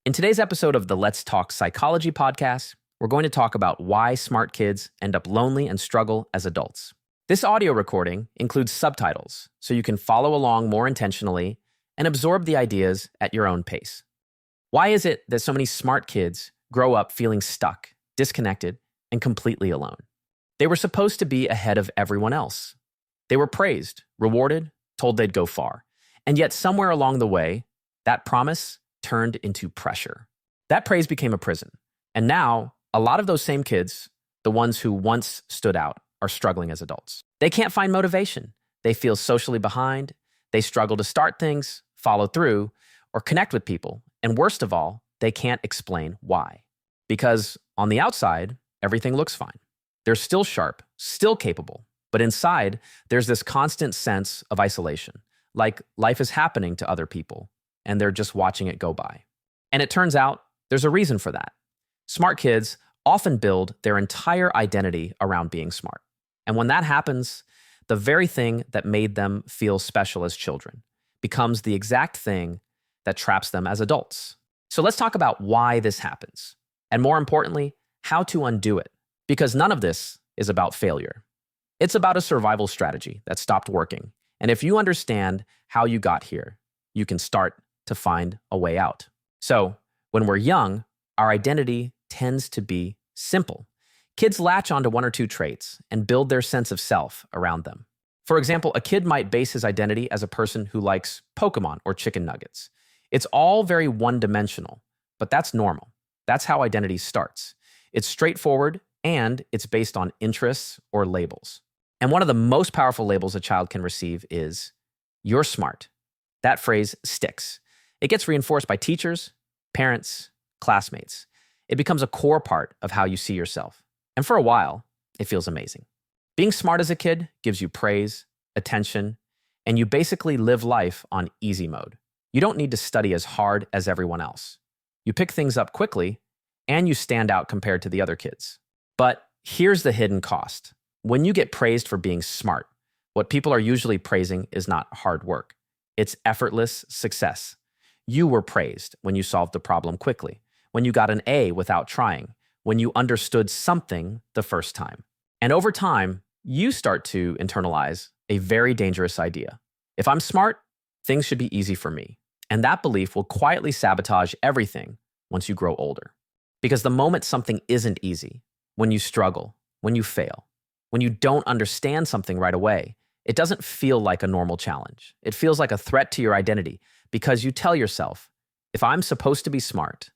In today's episode of the Let's Talk Psychology podcast, we're going to talk about why smart kids end up lonely and struggle as adults. This audio recording includes subtitles, so you can follow along more intentionally and absorb the ideas at your own pace. Why is it that so many smart kids grow up feeling stuck, disconnected, and completely alone? They were supposed to be ahead of everyone else. They were praised, rewarded, told they'd go far. And yet somewhere along the way, that promise turned into pressure. That praise became a prison. And now, a lot of those same kids, the ones who once stood out, are struggling as adults. They can't find motivation. They feel socially behind. They struggle to start things, follow through, or connect with people. And worst of all, they can't explain why. Because on the outside, everything looks fine. They're still sharp, still capable. But inside, there's this constant sense of isolation, like life is happening to other people, and they're just watching it go by. And it turns out there's a reason for that. Smart kids often build their entire identity around being smart. And when that happens, the very thing that made them feel special as children becomes the exact thing that traps them as adults. So let's talk about why this happens. And more importantly, how to undo it. Because none of this is about failure. It's about a survival strategy that stopped working. And if you understand how you got here, you can start to find a way out. So when we're young, our identity tends to be simple. Kids latch onto one or two traits and build their sense of self around them. For example, a kid might base his identity as a person who likes Pokemon or chicken nuggets. It's all very one-dimensional, but that's normal. That's how identity starts. It's straightforward and it's based on interests or labels. And one of the most powerful labels a child can receive is, "You're smart." That phrase sticks. It gets reinforced by teachers, parents, classmates. It becomes a core part of how you see yourself. And for a while, it feels amazing. Being smart as a kid gives you praise, attention, and you basically live life on easy mode. You don't need to study as hard as everyone else. You pick things up quickly, and you stand out compared to the other kids. But here's the hidden cost. When you get praised for being smart, what people are usually praising is not hard work. It's effortless success. You were praised when you solved the problem quickly, when you got an A without trying, when you understood something the first time. And over time, you start to internalize a very dangerous idea. If I'm smart, things should be easy for me. And that belief will quietly sabotage everything once you grow older. Because the moment something isn't easy, when you struggle, when you fail, when you don't understand something right away, it doesn't feel like a normal challenge. It feels like a threat to your identity because you tell yourself, if I'm supposed to be smart,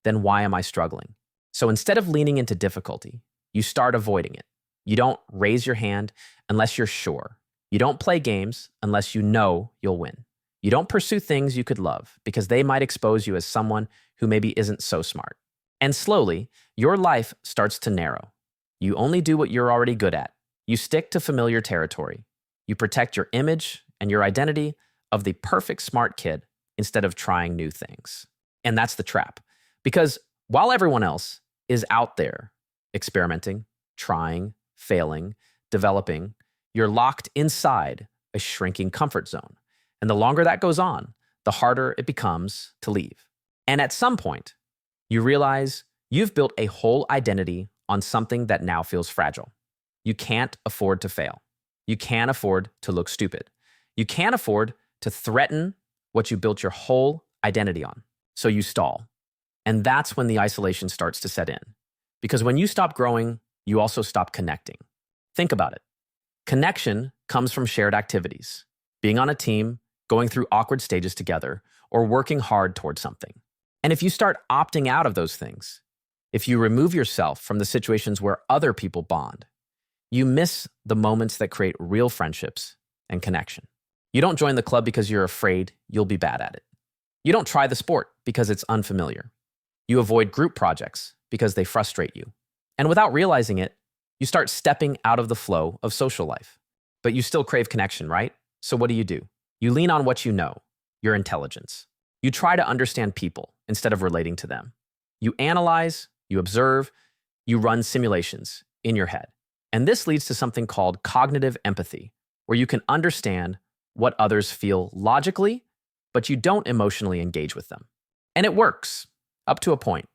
then why am I struggling? So instead of leaning into difficulty, you start avoiding it. You don't raise your hand unless you're sure. You don't play games unless you know you'll win. You don't pursue things you could love because they might expose you as someone who maybe isn't so smart. And slowly, your life starts to narrow. You only do what you're already good at. You stick to familiar territory. You protect your image and your identity of the perfect smart kid instead of trying new things. And that's the trap. Because while everyone else is out there experimenting, trying, failing, developing, you're locked inside a shrinking comfort zone. And the longer that goes on, the harder it becomes to leave. And at some point, you realize you've built a whole identity on something that now feels fragile. You can't afford to fail. You can't afford to look stupid. You can't afford to threaten what you built your whole identity on. So you stall. And that's when the isolation starts to set in. Because when you stop growing, you also stop connecting. Think about it. Connection comes from shared activities, being on a team, going through awkward stages together, or working hard towards something. And if you start opting out of those things, if you remove yourself from the situations where other people bond, you miss the moments that create real friendships and connection. You don't join the club because you're afraid you'll be bad at it. You don't try the sport because it's unfamiliar. You avoid group projects because they frustrate you. And without realizing it, you start stepping out of the flow of social life. But you still crave connection, right? So what do? You lean on what you know, your intelligence. You try to understand people instead of relating to them. You analyze, you observe, you run simulations in your head. And this leads to something called cognitive empathy, where you can understand what others feel logically, but you don't emotionally engage with them. And it works. up to a point.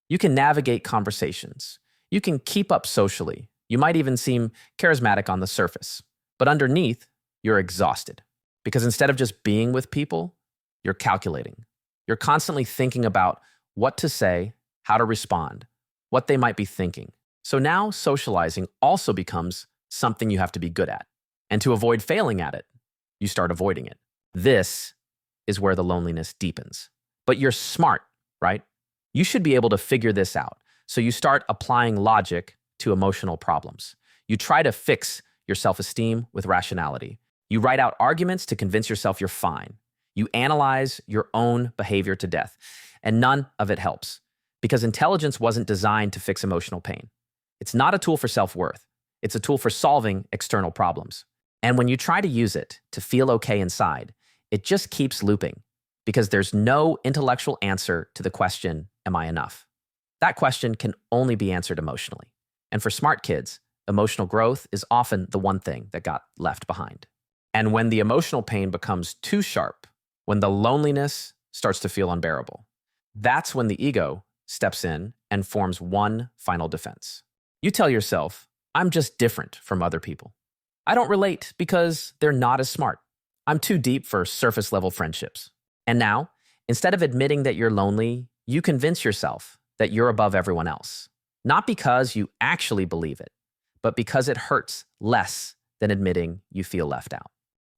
You can navigate conversations. You can keep up socially. You might even seem charismatic on the surface. But underneath, you're exhausted. Because instead of just being with people, you're calculating. You're constantly thinking about what to say, how to respond, what they might be thinking. So now socializing also becomes something you have to be good at. And to avoid failing at it, you start avoiding it. This is where the loneliness deepens. But you're smart, right? You should be able to figure this out. So you start applying logic to emotional problems. You try to fix your self-esteem with rationality. You write out arguments to convince yourself you're fine. You analyze your own behavior to death. And none of it helps. Because intelligence wasn't designed to fix emotional pain. It's not a tool for self-worth. It's a tool for solving external problems. And when you try to use it to feel okay inside, it just keeps looping. Because there's no intellectual answer to the question, am I enough? That question can only be answered emotionally. And for smart kids, emotional growth is often the one thing that got left behind. And when the emotional pain becomes too sharp, when the loneliness starts to feel unbearable, that's when the ego steps in and forms one final defense. You tell yourself, I'm just different from other people. I don't relate because they're not as smart. I'm too deep for surface level friendships. And now, instead of admitting that you're lonely, you convince yourself that you're above everyone else. Not because you actually believe it, but because it hurts less than admitting you feel left out.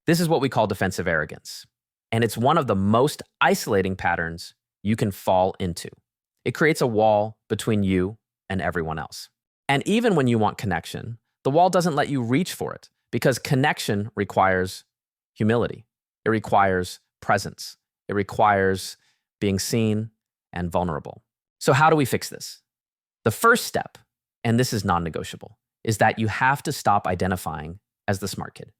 This is what we call defensive arrogance. And it's one of the most isolating patterns you can fall into. It creates a wall between you and everyone else. And even when you want connection, the wall doesn't let you reach for it because connection requires humility. It requires presence. It requires being seen and vulnerable. So how do we fix this? The first step, and this is non-negotiable, is that you have to stop identifying as the smart kid.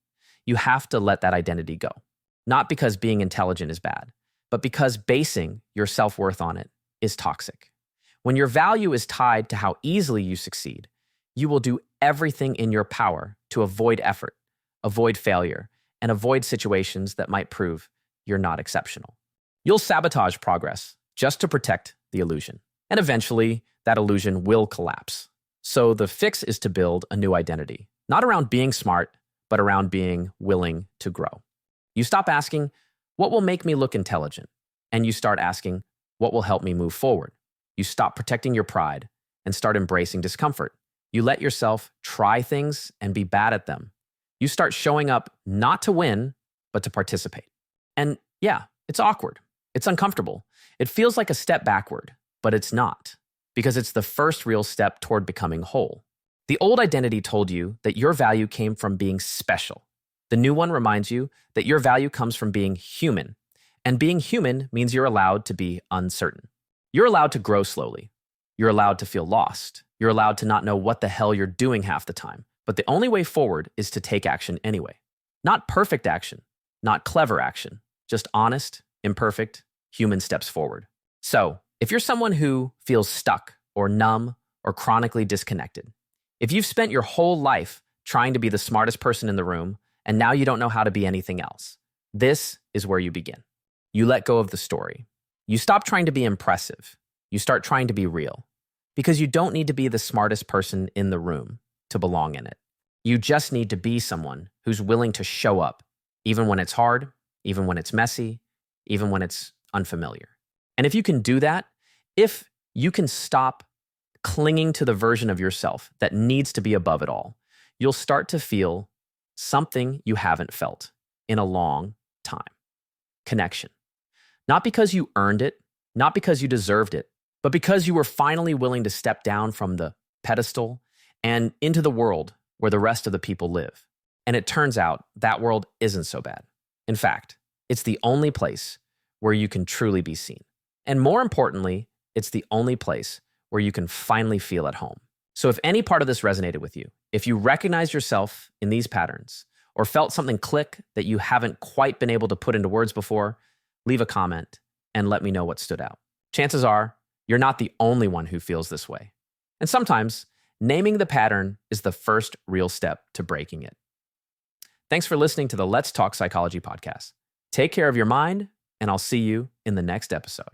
You have to let that identity go. Not because being intelligent is bad, but because basing your self-worth on it is toxic. When your value is tied to how easily you succeed, you will do everything in your power to avoid effort, avoid failure, and avoid situations that might prove you're not exceptional. You'll sabotage progress just to protect the illusion. And eventually, that illusion will collapse. So the fix is to build a new identity, not around being smart, but around being willing to grow. You stop asking, what will make me look intelligent? And you start asking, what will help me move forward? You stop protecting your pride and start embracing discomfort. You let yourself try things and be bad at them. You start showing up not to win, but to participate. And yeah, it's awkward. It's uncomfortable. It feels like a step backward, but it's not, because it's the first real step toward becoming whole. The old identity told you that your value came from being special. The new one reminds you that your value comes from being human. And being human means you're allowed to be uncertain. You're allowed to grow slowly. You're allowed to feel lost. You're allowed to not know what the hell you're doing half the time. But the only way forward is to take action anyway. Not perfect action, not clever action, just honest, imperfect, human steps forward. So, if you're someone who feels stuck or numb or chronically disconnected, if you've spent your whole life trying to be the smartest person in the room and now you don't know how to be anything else, this is where you begin. You let go of the story. You stop trying to be impressive. You start trying to be real. Because you don't need to be the smartest person in the room to belong in it. You just need to be someone who's willing to show up, even when it's hard, even when it's messy, even when it's unfamiliar. And if you can do that, if you can stop clinging to the version of yourself that needs to be above it all, you'll start to feel something you haven't felt in a long time. Connection. Not because you earned it, not because you deserved it, but because you were finally willing to step down from the pedestal and into the world where the rest of the people live. And it turns out that world isn't so bad. In fact, it's the only place where you can truly be seen. And more importantly, it's the only place where you can finally feel at home. So if any part of this resonated with you, if you recognize yourself in these patterns or felt something click that you haven't quite been able to put into words before, leave a comment and let me know what stood out. Chances are, you're not the only one who feels this way. And sometimes, naming the pattern is the first real step to breaking it. Thanks for listening to the Let's Talk Psychology podcast. Take care of your mind, and I'll see you in the next episode.